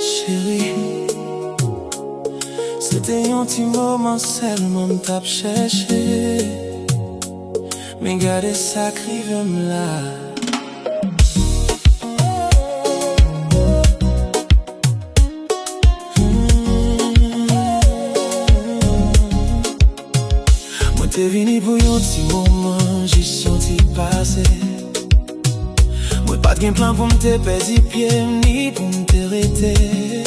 Chérie, c'était un petit moment seulement m'tap cherché. Mais gardez ça crive là. Moi t'es venu pour un petit moment, j'ai senti passer. Moi pas de plan pour m'te perdre pied, ni pour m'te arrêter.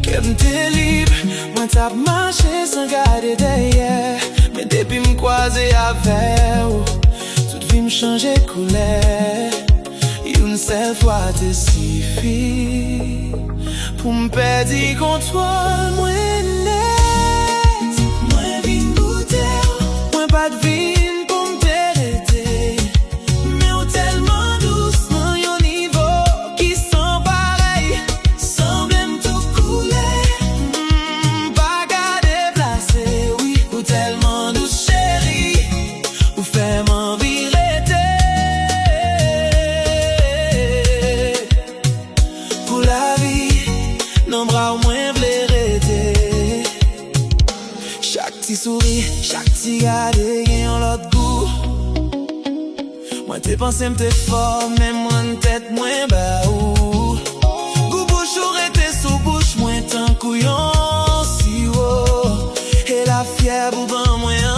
Que m'te libre, moi t'as marché sans garder derrière. Mais depuis m'croiser avec ou, toute vie m'changer couleur. Une seule fois te suffit pour m'perdre contrôle, moi net. Moi vin bouteille, moi pas de vin pour m'arrêter. Mais ou tellement douce, dans yon niveau qui sent pareil. Semble m'tout couler, pas qu'à déplacer, oui. Ou tellement douce chérie, ou fait m'envie rester. Pour la vie, non bras au moins v'lait rester. Chaque petit sourire, chaque petit regard, gagne l'autre goût. Moi t'es pensé m'te fort, mais moi en tête moins bas ou. Goût bouche ou rete sous bouche, moins tant couillon si haut. Et la fièvre ou ban moins